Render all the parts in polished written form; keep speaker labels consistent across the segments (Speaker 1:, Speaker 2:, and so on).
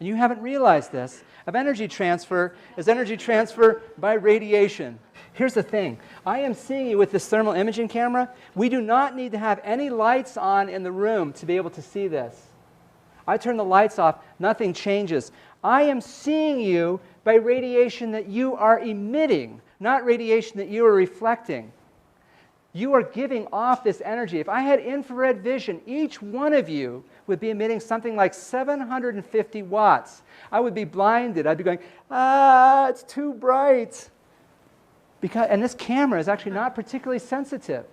Speaker 1: and you haven't realized this, of energy transfer is energy transfer by radiation. Here's the thing. I am seeing you with this thermal imaging camera. We do not need to have any lights on in the room to be able to see this. I turn the lights off, nothing changes. I am seeing you by radiation that you are emitting, not radiation that you are reflecting. You are giving off this energy. If I had infrared vision, each one of you would be emitting something like 750 watts. I would be blinded. I'd be going, it's too bright. And this camera is actually not particularly sensitive.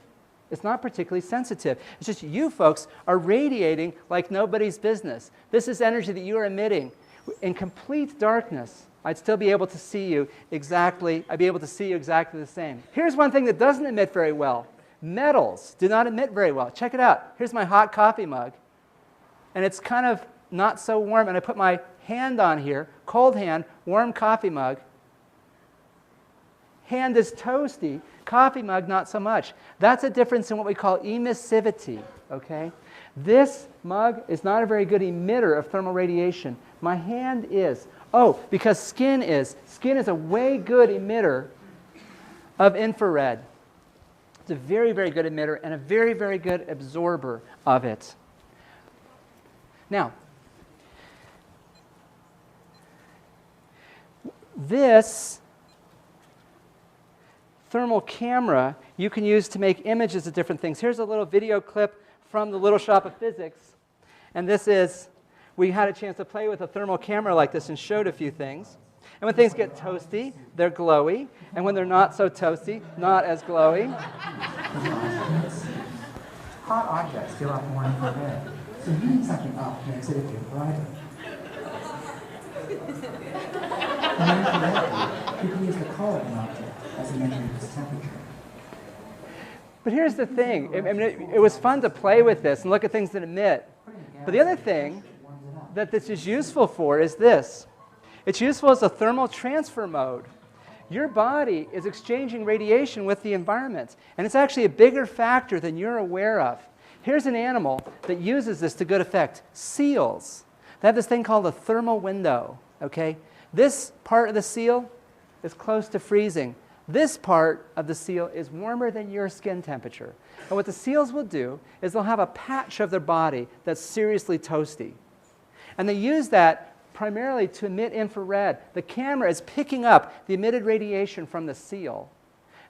Speaker 1: It's not particularly sensitive. It's just you folks are radiating like nobody's business. This is energy that you are emitting. In complete darkness, I'd still be able to see you exactly, I'd be able to see you exactly the same. Here's one thing that doesn't emit very well. Metals do not emit very well. Check it out. Here's my hot coffee mug. And it's kind of not so warm, and I put my hand on here, cold hand, warm coffee mug. Hand is toasty, coffee mug not so much. That's a difference in what we call emissivity, okay? This mug is not a very good emitter of thermal radiation. My hand is. Oh, because skin is. Skin is a way good emitter of infrared. It's a very, very good emitter and a very, very good absorber of it. Now, this thermal camera you can use to make images of different things. Here's a little video clip from the Little Shop of Physics. And this is, we had a chance to play with a thermal camera like this and showed a few things. And when things get toasty, they're glowy. And when they're not so toasty, not as glowy.
Speaker 2: Hot objects give off more infrared. So heating something up makes it appear brighter. In infrared, you can use the color of an object as a measure of its temperature.
Speaker 1: But here's the thing. It was fun to play with this and look at things that emit. But the other thing that this is useful for is this. It's useful as a thermal transfer mode. Your body is exchanging radiation with the environment, and it's actually a bigger factor than you're aware of. Here's an animal that uses this to good effect. Seals. They have this thing called a thermal window, okay? This part of the seal is close to freezing. This part of the seal is warmer than your skin temperature. And what the seals will do is they'll have a patch of their body that's seriously toasty. And they use that primarily to emit infrared. The camera is picking up the emitted radiation from the seal.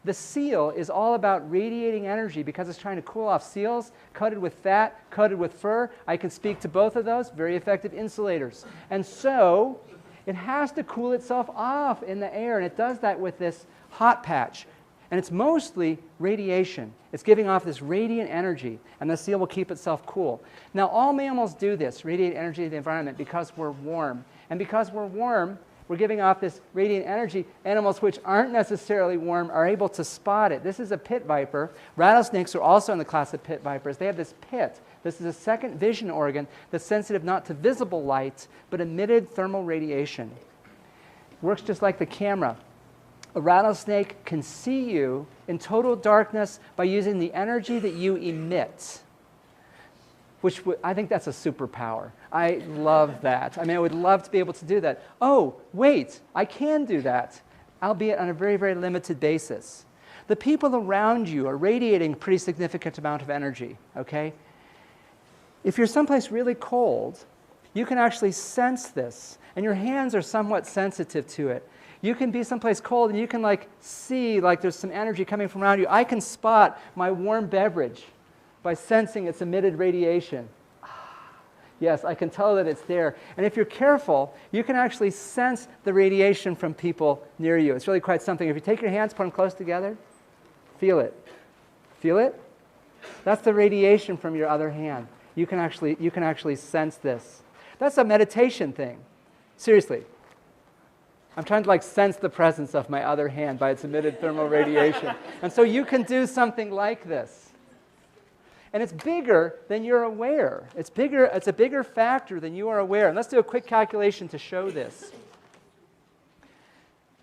Speaker 1: The seal is all about radiating energy because it's trying to cool off. Seals coated with fat, coated with fur. I can speak to both of those. Very effective insulators. And so it has to cool itself off in the air, and it does that with this hot patch. And it's mostly radiation. It's giving off this radiant energy, and the seal will keep itself cool. Now, all mammals do this, radiate energy to the environment, because we're warm. And because we're warm, we're giving off this radiant energy. Animals which aren't necessarily warm are able to spot it. This is a pit viper. Rattlesnakes are also in the class of pit vipers. They have this pit. This is a second vision organ that's sensitive not to visible light, but emitted thermal radiation. Works just like the camera. A rattlesnake can see you in total darkness by using the energy that you emit, which I think that's a superpower. I love that. I mean, I would love to be able to do that. Oh, wait, I can do that, albeit on a very, very limited basis. The people around you are radiating a pretty significant amount of energy, okay? If you're someplace really cold, you can actually sense this, and your hands are somewhat sensitive to it. You can be someplace cold and you can see there's some energy coming from around you. I can spot my warm beverage by sensing its emitted radiation. Yes, I can tell that it's there. And if you're careful, you can actually sense the radiation from people near you. It's really quite something. If you take your hands, put them close together, feel it. Feel it? That's the radiation from your other hand. You can actually sense this. That's a meditation thing. Seriously. I'm trying to sense the presence of my other hand by its emitted thermal radiation. And so you can do something like this. And it's bigger than you're aware. It's a bigger factor than you are aware. And let's do a quick calculation to show this.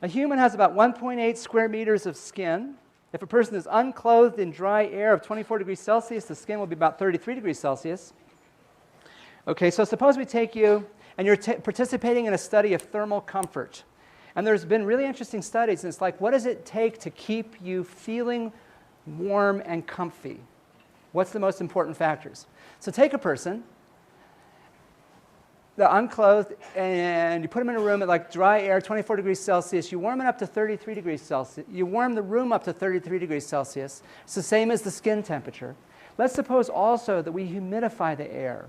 Speaker 1: A human has about 1.8 square meters of skin. If a person is unclothed in dry air of 24 degrees Celsius, the skin will be about 33 degrees Celsius. Okay, so suppose we take you and you're participating in a study of thermal comfort. And there's been really interesting studies, and it's like, what does it take to keep you feeling warm and comfy? What's the most important factors? So take a person, they're unclothed, and you put them in a room at like dry air, 24 degrees Celsius. You warm it up to 33 degrees Celsius. You warm the room up to 33 degrees Celsius. It's the same as the skin temperature. Let's suppose also that we humidify the air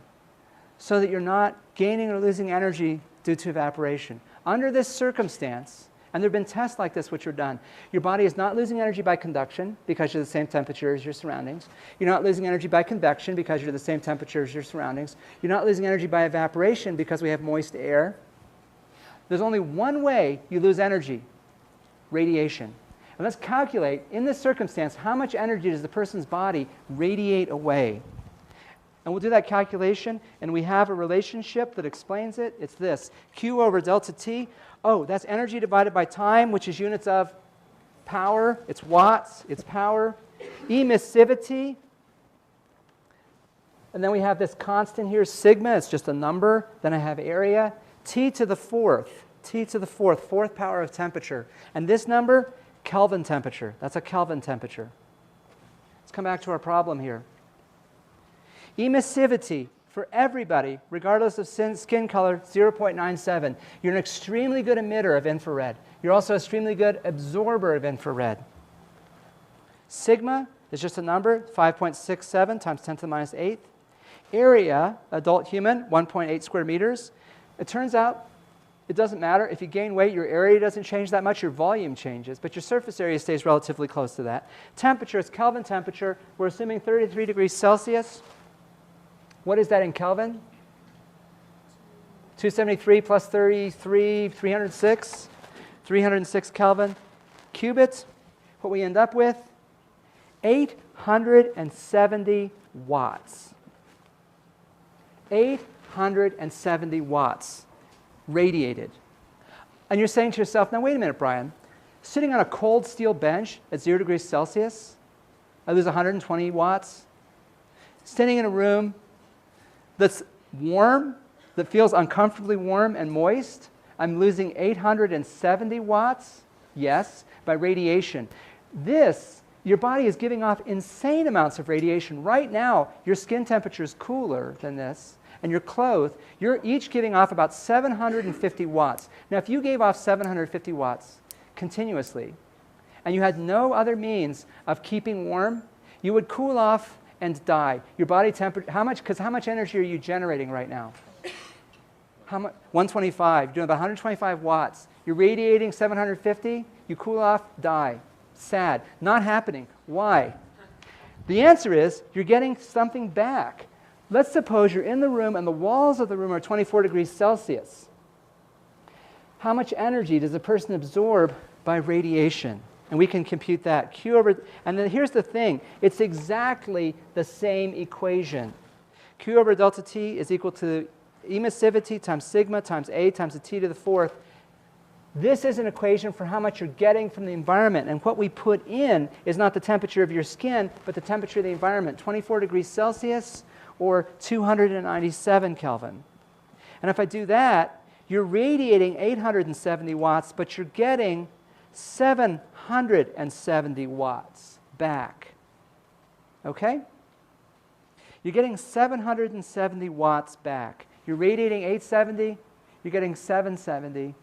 Speaker 1: so that you're not gaining or losing energy due to evaporation. Under this circumstance, and there have been tests like this which are done, your body is not losing energy by conduction because you're the same temperature as your surroundings. You're not losing energy by convection because you're the same temperature as your surroundings. You're not losing energy by evaporation because we have moist air. There's only one way you lose energy: radiation. And let's calculate, in this circumstance, how much energy does the person's body radiate away? And we'll do that calculation, and we have a relationship that explains it. It's this: Q over delta T. Oh, that's energy divided by time, which is units of power. It's watts, it's power. Emissivity. And then we have this constant here, sigma. It's just a number. Then I have area. T to the fourth. T to the fourth power of temperature. And this number, Kelvin temperature. That's a Kelvin temperature. Let's come back to our problem here. Emissivity for everybody, regardless of skin color, 0.97. You're an extremely good emitter of infrared. You're also an extremely good absorber of infrared. Sigma is just a number, 5.67 times 10 to the minus 8th. Area, adult human, 1.8 square meters. It turns out it doesn't matter. If you gain weight, your area doesn't change that much. Your volume changes, but your surface area stays relatively close to that. Temperature is Kelvin temperature. We're assuming 33 degrees Celsius. What is that in Kelvin? 273 plus 33, 306. 306 Kelvin. Cubits, what we end up with, 870 watts. 870 watts radiated. And you're saying to yourself, now wait a minute, Brian. Sitting on a cold steel bench at 0 degrees Celsius, I lose 120 watts. Standing in a room that's warm, that feels uncomfortably warm and moist, I'm losing 870 watts, yes, by radiation. This, your body is giving off insane amounts of radiation. Right now, your skin temperature is cooler than this, and your clothes, you're each giving off about 750 watts. Now, if you gave off 750 watts continuously, and you had no other means of keeping warm, you would cool off and die. Your body temperature, how much energy are you generating right now? How much? 125. You're doing about 125 watts. You're radiating 750. You cool off, die. Sad. Not happening. Why? The answer is you're getting something back. Let's suppose you're in the room and the walls of the room are 24 degrees Celsius. How much energy does a person absorb by radiation? And we can compute that. Q over, and then here's the thing. It's exactly the same equation. Q over delta T is equal to emissivity times sigma times A times the T to the fourth. This is an equation for how much you're getting from the environment. And what we put in is not the temperature of your skin, but the temperature of the environment, 24 degrees Celsius or 297 Kelvin. And if I do that, you're radiating 870 watts, but you're getting 770 watts back. Okay? You're getting 770 watts back. You're radiating 870, you're getting 770.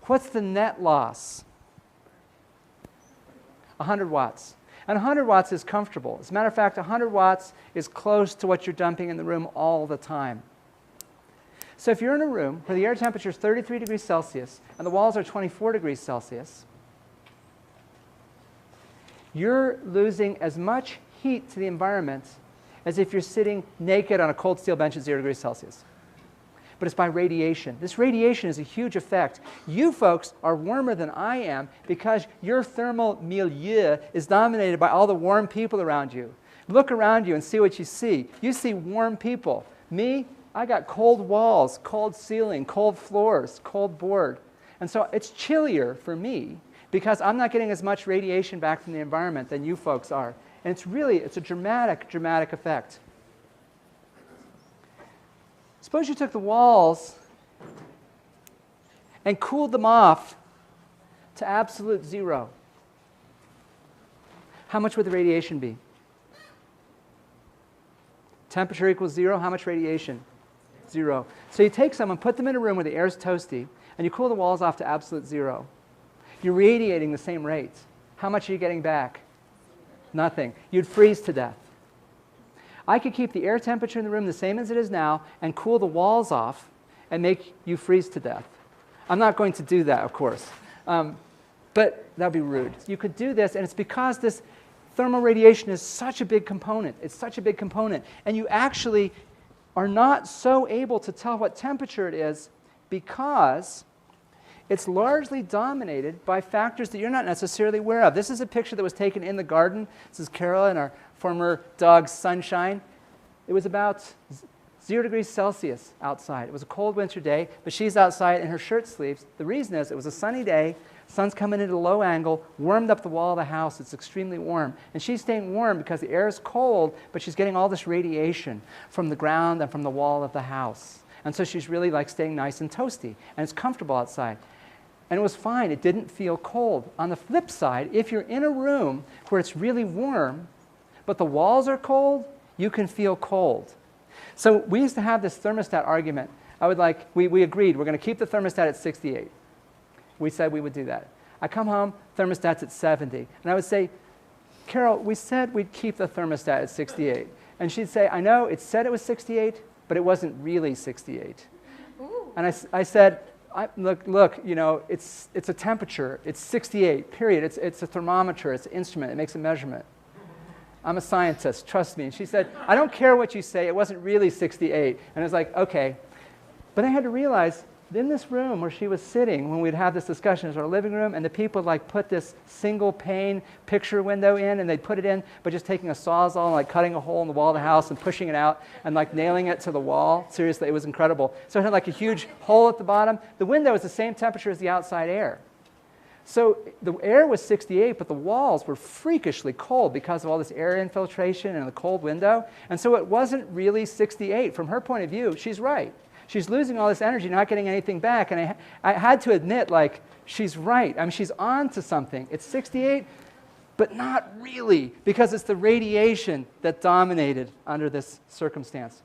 Speaker 1: What's the net loss? 100 watts. And 100 watts is comfortable. As a matter of fact, 100 watts is close to what you're dumping in the room all the time. So if you're in a room where the air temperature is 33 degrees Celsius and the walls are 24 degrees Celsius, you're losing as much heat to the environment as if you're sitting naked on a cold steel bench at 0 degrees Celsius. But it's by radiation. This radiation is a huge effect. You folks are warmer than I am because your thermal milieu is dominated by all the warm people around you. Look around you and see what you see. You see warm people. Me, I got cold walls, cold ceiling, cold floors, cold board. And so it's chillier for me because I'm not getting as much radiation back from the environment than you folks are. And it's a dramatic, dramatic effect. Suppose you took the walls and cooled them off to absolute zero, how much would the radiation be? Temperature equals zero. How much radiation? Zero. So you take someone, put them in a room where the air is toasty, and you cool the walls off to absolute zero. You're radiating the same rate. How much are you getting back? Nothing. You'd freeze to death. I could keep the air temperature in the room the same as it is now and cool the walls off and make you freeze to death. I'm not going to do that, of course. But that would be rude. You could do this, and it's because this thermal radiation is such a big component. It's such a big component. And you actually are not so able to tell what temperature it is because it's largely dominated by factors that you're not necessarily aware of. This is a picture that was taken in the garden. This is Carol and our former dog, Sunshine. It was about 0 degrees Celsius outside. It was a cold winter day, but she's outside in her shirt sleeves. The reason is it was a sunny day. Sun's coming into a low angle, warmed up the wall of the house. It's extremely warm. And she's staying warm because the air is cold, but she's getting all this radiation from the ground and from the wall of the house. And so she's really like staying nice and toasty. And it's comfortable outside. And it was fine. It didn't feel cold. On the flip side, if you're in a room where it's really warm, but the walls are cold, you can feel cold. So we used to have this thermostat argument. We agreed we're going to keep the thermostat at 68. We said we would do that. I come home, thermostat's at 70. And I would say, Carol, we said we'd keep the thermostat at 68. And she'd say, I know, it said it was 68, but it wasn't really 68. Ooh. And I said, look, you know, it's a temperature. It's 68, period. It's a thermometer. It's an instrument. It makes a measurement. I'm a scientist, trust me. And she said, I don't care what you say. It wasn't really 68. And I was like, okay. But I had to realize, in this room where she was sitting when we'd have this discussion, is our living room, and the people like put this single pane picture window in, and they'd put it in by just taking a Sawzall and like cutting a hole in the wall of the house and pushing it out and like nailing it to the wall. Seriously, it was incredible. So it had like a huge hole at the bottom. The window was the same temperature as the outside air. So the air was 68, but the walls were freakishly cold because of all this air infiltration and the cold window. And so it wasn't really 68. From her point of view, she's right. She's losing all this energy, not getting anything back. And I had to admit, like, she's right. I mean, she's on to something. It's 68, but not really, because it's the radiation that dominated under this circumstance.